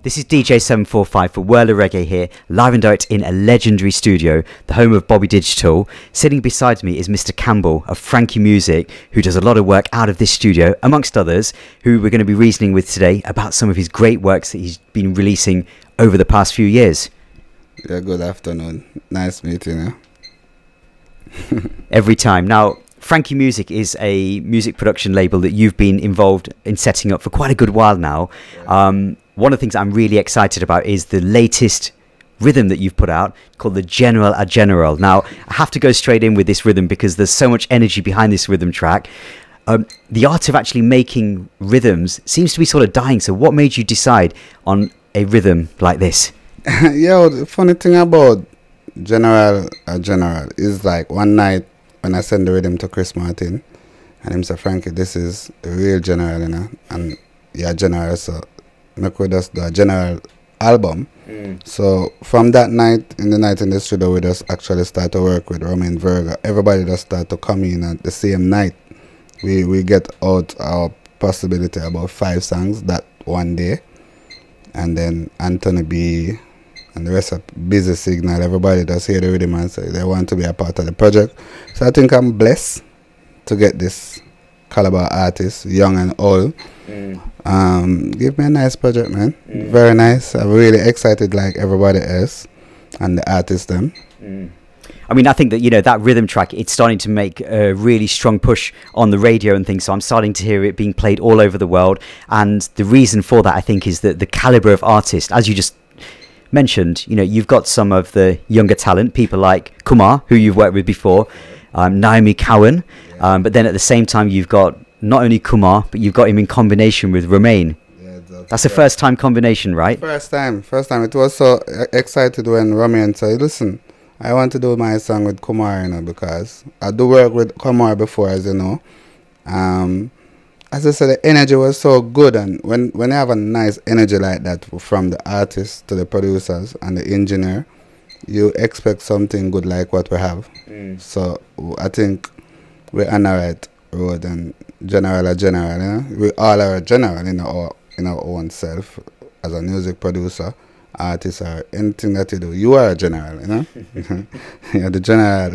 This is DJ745 for WorldAReggae here, live and direct in a legendary studio, the home of Bobby Digital. Sitting beside me is Mr. Campbell of Frankie Music, who does a lot of work out of this studio, amongst others, who we're going to be reasoning with today about some of his great works that he's been releasing over the past few years. Yeah, good afternoon. Nice meeting you. Every time. Now, Frankie Music is a music production label that you've been involved in setting up for quite a good while now. Yeah. One of the things I'm really excited about is the latest rhythm that you've put out called the General a General. Now, I have to go straight in with this rhythm because there's so much energy behind this rhythm track. The art of actually making rhythms seems to be sort of dying. So what made you decide on a rhythm like this? Yeah, the funny thing about General a General is like one night when I sent the rhythm to Chris Martin and him said, Frankie, this is a real General, you know, and yeah, General, so make we just do a General album. So from that night in the studio, we just actually start to work with Romain Verga. Everybody just start to come in at the same night. We get out our possibility about 5 songs that one day, and then Anthony B and the rest of Busy Signal, everybody just hear the rhythm and say they want to be a part of the project. So I think I'm blessed to get this caliber artist, young and old. Give me a nice project, man. Very nice. I'm really excited like everybody else and the artists them. I mean, I think that, you know, that rhythm track, it's starting to make a really strong push on the radio and things. So I'm starting to hear it being played all over the world. And the reason for that, I think, is that the caliber of artists, as you just mentioned, you know, you've got some of the younger talent, people like Kumar, who you've worked with before, Naomi Cowan. But then at the same time, you've got not only Kumar, but you've got him in combination with Romain. Yeah, that's a first-time combination, right? First time. It was so excited when Romain said, listen, I want to do my song with Kumar, you know, because I do work with Kumar before, as you know. As I said, the energy was so good, and when you have a nice energy like that from the artists to the producers and the engineer, you expect something good like what we have. So I think we're on the right road, and General a General, you know? We all are a general in our own self as a music producer, artist, or anything that you do. You are a general, you know? You're the general.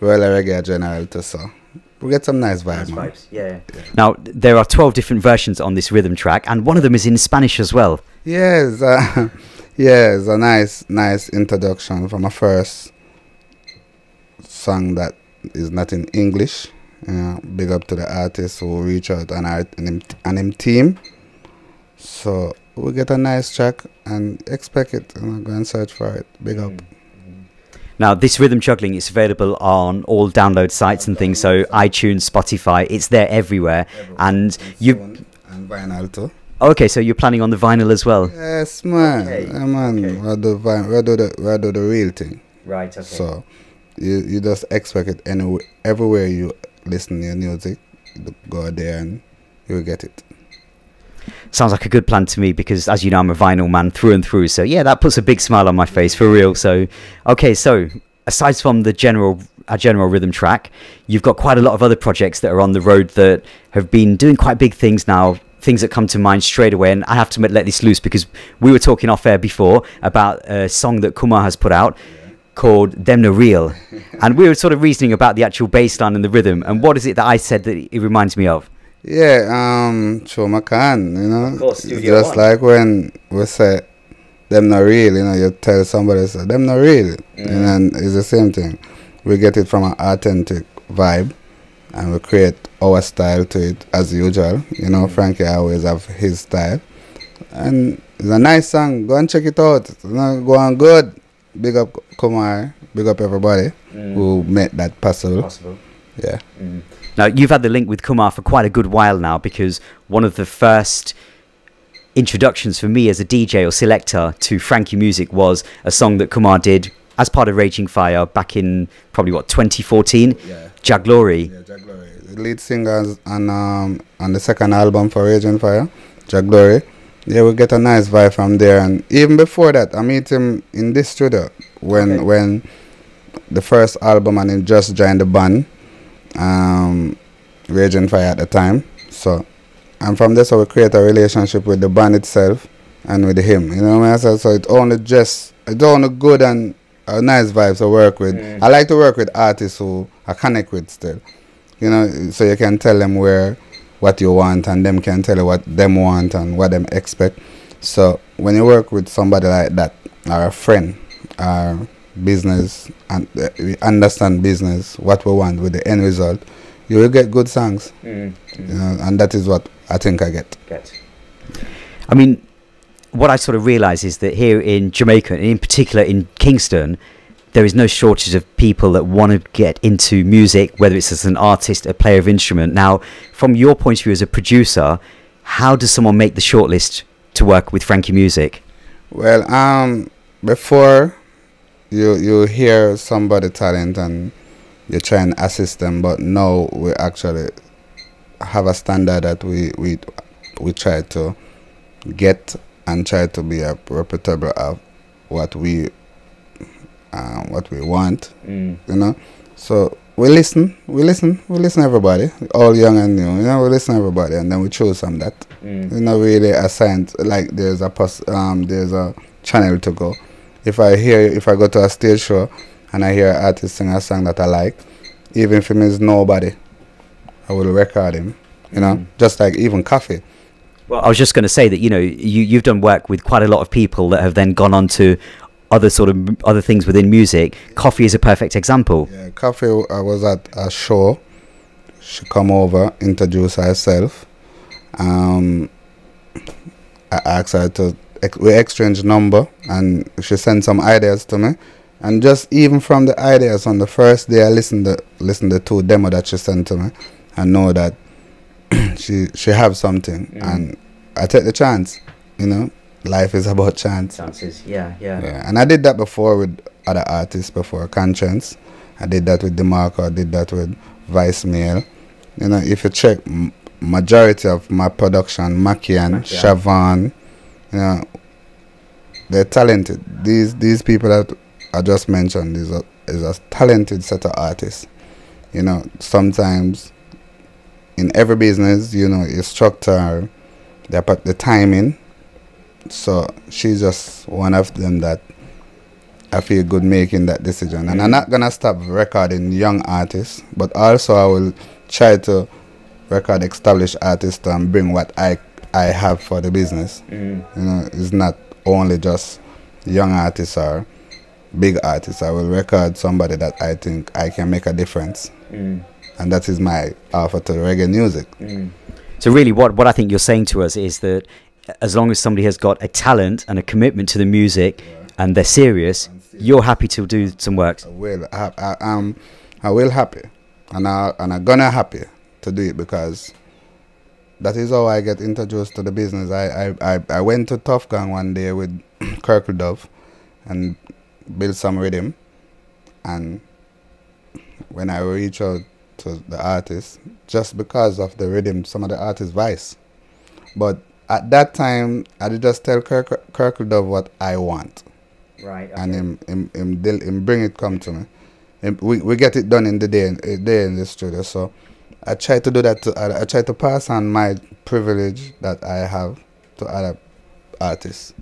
WorldAReggae general too, so we get some nice vibes. Nice vibes, yeah. Now, there are 12 different versions on this rhythm track, and one of them is in Spanish as well. Yes, yes, a nice introduction from a first song that is not in English. Big up to the artists who reach out and him team. So we get a nice track and expect it, and go and search for it. Big up. Now, this rhythm juggling is available on all download sites and things, so iTunes, Spotify, it's there everywhere. And you and vinyl too. Okay, so you're planning on the vinyl as well? Yes, man. Okay. Yeah, man. Okay. We'll do the real thing. Right. Okay. So you just expect it everywhere you listen to your music, you go there and you'll get it. Sounds like a good plan to me, because as you know, I'm a vinyl man through and through, so yeah, that puts a big smile on my face for real. So okay, so aside from the general rhythm track, you've got quite a lot of other projects that are on the road that have been doing quite big things now, things that come to mind straight away. And I have to let this loose because we were talking off air before about a song that Kumar has put out called Them No Real, and we were sort of reasoning about the actual bass line and the rhythm, and what is it that I said that it reminds me of? Yeah, Mackeehan, you know. Of course, it's just like when we say them not real, you know, you tell somebody, say, them not real, and it's the same thing. We get it from an authentic vibe, and we create our style to it as usual. You know, Frankie always have his style, and it's a nice song. Go and check it out. It's go on good. Big up Kumar, big up everybody who made that possible. Yeah. Now, you've had the link with Kumar for quite a good while now, because one of the first introductions for me as a DJ or selector to Frankie Music was a song that Kumar did as part of Raging Fire back in probably, what, 2014? Yeah. Jah Glory. Yeah, Jah Glory. The lead singer on the second album for Raging Fire, Jah Glory. Yeah, we get a nice vibe from there. And even before that, I meet him in this studio when the first album, and he just joined the band, Raging Fire at the time. So And from this, I will create a relationship with the band itself and with him. You know what I mean? So it's only good and nice vibes to work with. I like to work with artists who I connect with still. You know, so you can tell them what you want, and them can tell you what them want and what them expect. So when you work with somebody like that, or a friend, or business, and we understand business, what we want with the end result, you will get good songs. You know, and that is what I think I get. I mean, what I sort of realise is that here in Jamaica, and in particular in Kingston, there is no shortage of people that want to get into music, whether it's as an artist, a player of instrument. Now, from your point of view as a producer, how does someone make the shortlist to work with Frankie Music? Well, before you hear somebody talent and you try and assist them, but now we actually have a standard that we try to get and try to be a reputable of what we want, you know. So we listen everybody, all young and new, you know. We listen everybody, and then we choose from that. You know, really assigned like there's a channel to go. If I go to a stage show and I hear an artist sing a song that I like, even if it means nobody, I will record him. You know, just like even Koffee. Well, I was just going to say that, you know, you've done work with quite a lot of people that have then gone on to other things within music. Koffee is a perfect example. Yeah, Koffee, I was at a show. She come over, introduce herself. I asked her we exchange number, and she sent some ideas to me. And just even from the ideas on the first day, I listened the 2 demo that she sent to me, and know that she have something, and I take the chance. You know, life is about chances. Yeah. And I did that before with other artists before. Conscience, I did that with DeMarco, I did that with Vice Mail. You know, if you check majority of my production, Mackeehan, Chevaughn, you know, they're talented. These people that I just mentioned is a talented set of artists. You know, sometimes in every business, you know, it's structure, they put the timing. So she's just one of them that I feel good making that decision. And I'm not gonna stop recording young artists, but also I will try to record established artists and bring what I have for the business. You know, it's not only just young artists or big artists. I will record somebody that I think I can make a difference. And that is my offer to reggae music. So really what I think you're saying to us is that as long as somebody has got a talent and a commitment to the music and they're serious, you're happy to do some work. I will happy, and I'm gonna happy to do it, because that is how I get introduced to the business. I went to Tough Gang one day with Kirkle Dove and built some rhythm, and when I reach out to the artist, just because of the rhythm, some of the artists' voice. But at that time, I did just tell Kirkle Dove what I want. Right. Okay. And him bring it come to me. We get it done in the day in the studio. So I try to do that. I try to pass on my privilege that I have to other artists.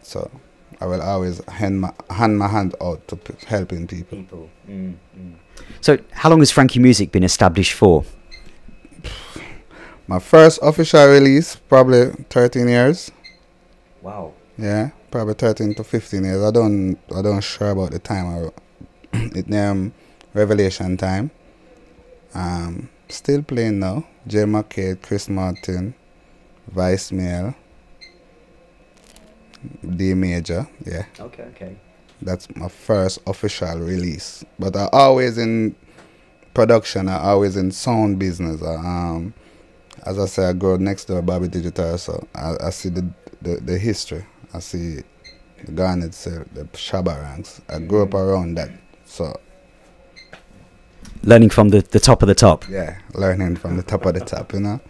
So I will always hand my hand out to helping people. So how long has Frankie Music been established for? My first official release, probably 13 years. Wow. Yeah, probably 13 to 15 years. I don't sure about the time. It named Revelation Time. Still playing now. J. Mackeehan, Chris Martin, Vice Mail, D Major. Yeah. Okay. That's my first official release. But I always in production. I always in sound business. As I say, I grew next to Bobby Digital, so I see the history. I see the Garnet Cell, the Shabba ranks. I grew up around that, so. Learning from the top of the top. Yeah, learning from the top of the top, you know.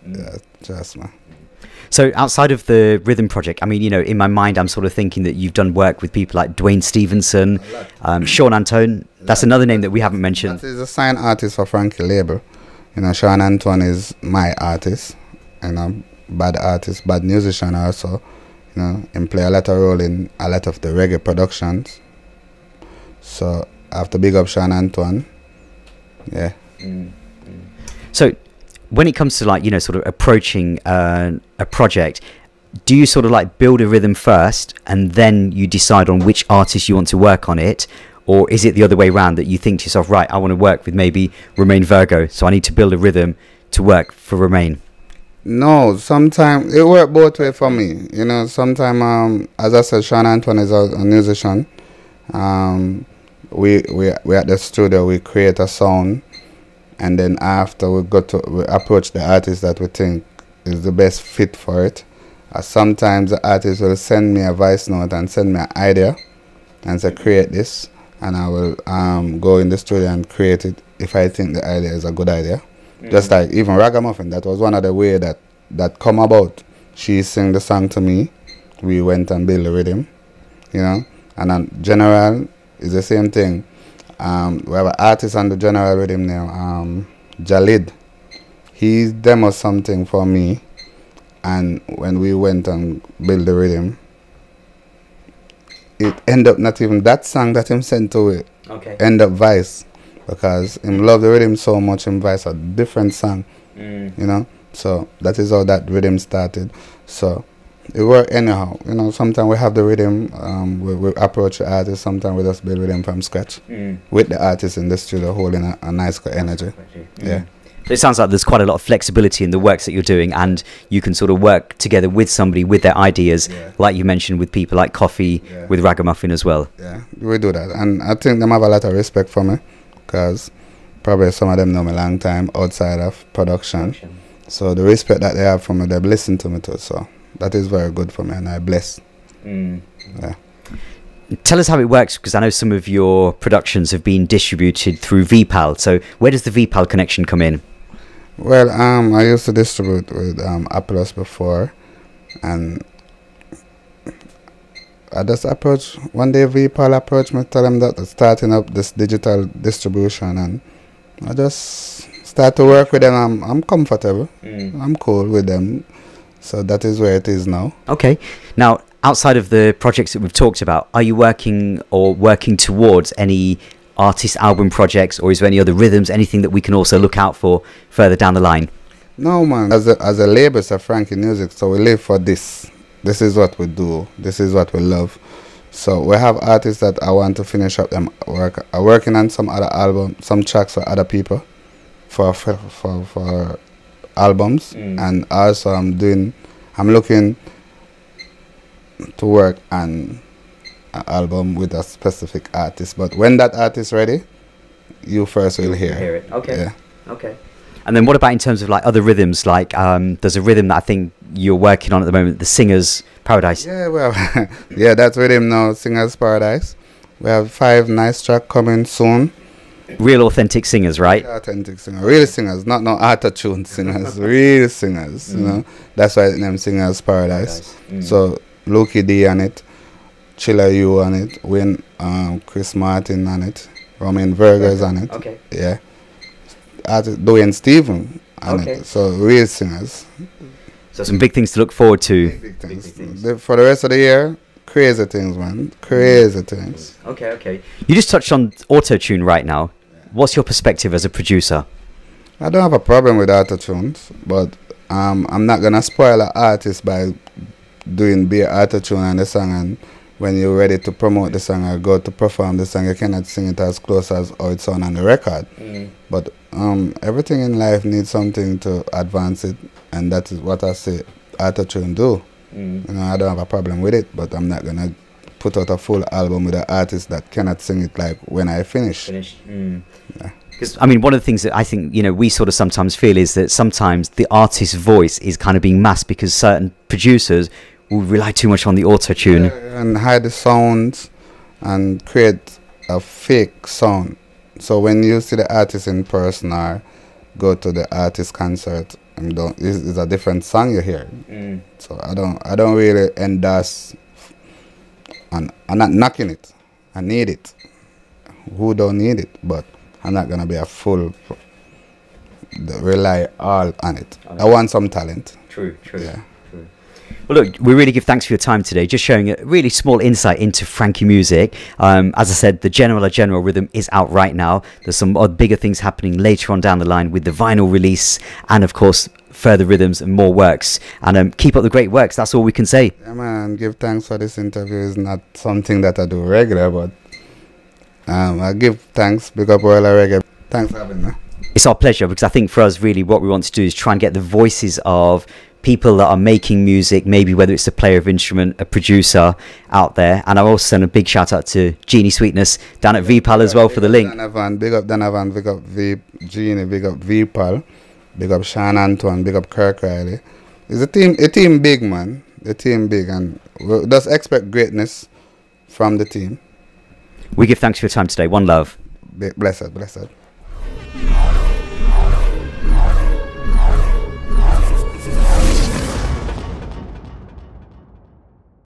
Yeah, trust me. So outside of the rhythm project, I mean, you know, in my mind, I'm sort of thinking that you've done work with people like Duane Stephenson, Sean Antone. That's another name that we haven't mentioned. That is a signed artist for Frankie label. You know, Sean Antone is my artist. you know, bad artist, bad musician also. You know, and play a lot of role in a lot of the reggae productions. So I have to big up Sean Antoine. Yeah. So when it comes to like, you know, sort of approaching a project, do you sort of like build a rhythm first and then you decide on which artist you want to work on it? Or is it the other way around that you think to yourself, right, I want to work with maybe Romain Virgo, so I need to build a rhythm to work for Romain? No, sometimes it worked both ways for me. You know, sometimes, as I said, Sean Antoine is a musician. We at the studio, we create a sound, and then after we approach the artist that we think is the best fit for it. Sometimes the artist will send me a voice note and send me an idea and say, create this, and I will go in the studio and create it if I think the idea is a good idea. Just like even Raggamuffin, that was one of the way that come about. She sang the song to me, we went and built the rhythm, you know. And on general is the same thing. We have an artist on the general rhythm now, Jalid. He demoed something for me, and when we went and built the rhythm, it ended up not even that song that him sent to it. Okay. End up vice. Because him love the rhythm so much, him vice a different song, you know. So that is how that rhythm started. So it worked anyhow, you know. Sometimes we have the rhythm, we approach the artist. Sometimes we just build rhythm from scratch with the artist in the studio holding a nice energy. Yeah. So it sounds like there's quite a lot of flexibility in the works that you're doing, and you can sort of work together with somebody with their ideas, like you mentioned with people like Koffee, with Raggamuffin as well. Yeah, we do that, and I think them have a lot of respect for me. Because probably some of them know me a long time outside of production. So the respect that they have for me, they've listened to me too. So that is very good for me, and I'm blessed. Yeah. Tell us how it works, because I know some of your productions have been distributed through VPAL. So where does the VPAL connection come in? Well, I used to distribute with Apple before, and I just approached, one day VPAL approached me, tell them that they're starting up this digital distribution, and I just start to work with them. I'm comfortable. I'm cool with them. So that is where it is now. Okay. Now, outside of the projects that we've talked about, are you working towards any artist album projects, or is there any other rhythms, anything that we can also look out for further down the line? No, man. As a label, it's a Frankie Music, so we live for this. This is what we do. This is what we love. So we have artists that I want to finish up them work. I'm working on some other album, some tracks for other people, for albums, and also I'm looking to work on an album with a specific artist. But when that artist ready, you first will hear it. Okay. Yeah. Okay. And then what about in terms of like other rhythms? Like there's a rhythm that I think you're working on at the moment, the Singer's Paradise. Yeah, well, yeah, that's rhythm now, Singer's Paradise. We have 5 nice tracks coming soon. Real authentic singers, right? Real authentic singers, real singers, not no auto-tune singers, real singers. You know, that's why it's named Singer's Paradise. So Lucky D on it, Chiller U on it, Win, Chris Martin on it, Romain Virgo's on it. Okay. Yeah. Duane Stephenson on it. So real singers. So some big things to look forward to. Big things. For the rest of the year, crazy things, man. Crazy things. Okay. You just touched on auto-tune right now. What's your perspective as a producer? I don't have a problem with auto-tunes, but I'm not going to spoil an artist by doing bare auto-tune on the song, and when you're ready to promote the song or go to perform the song, you cannot sing it as close as how it's on the record. But everything in life needs something to advance it, and that is what I say auto-tune do. You know, I don't have a problem with it, but I'm not going to put out a full album with an artist that cannot sing it like when I finish. Because I mean, one of the things that I think, you know, we sort of sometimes feel is that sometimes the artist's voice is kind of being masked because certain producers will rely too much on the auto-tune. And hide the sounds and create a fake sound. So when you see the artist in person or go to the artist concert, and it's a different song you hear. So I don't really endorse, and I'm not knocking it. I need it. Who don't need it? But I'm not gonna be a full rely all on it. I want some talent. True. Yeah. Well, look, we really give thanks for your time today, just showing a really small insight into Frankie music. As I said, the General Rhythm is out right now. There's some odd bigger things happening later on down the line with the vinyl release and, of course, further rhythms and more works. And keep up the great works. That's all we can say. Yeah, man, give thanks for this interview. It's not something that I do regular, but I give thanks. Big up WorldAReggae. Thanks for having me. It's our pleasure, because I think for us, really, what we want to do is try and get the voices of people that are making music, maybe whether it's a player of instrument, a producer out there. And I'll also send a big shout out to Jeannie Sweetness down at VPAL as well for the link. Big up Donovan, big up Jeannie, big up VPAL, big up Sean Antoine, big up Kirk Riley. It's a team big, man. The team big, and we'll just expect greatness from the team. We give thanks for your time today. One love. Blessed.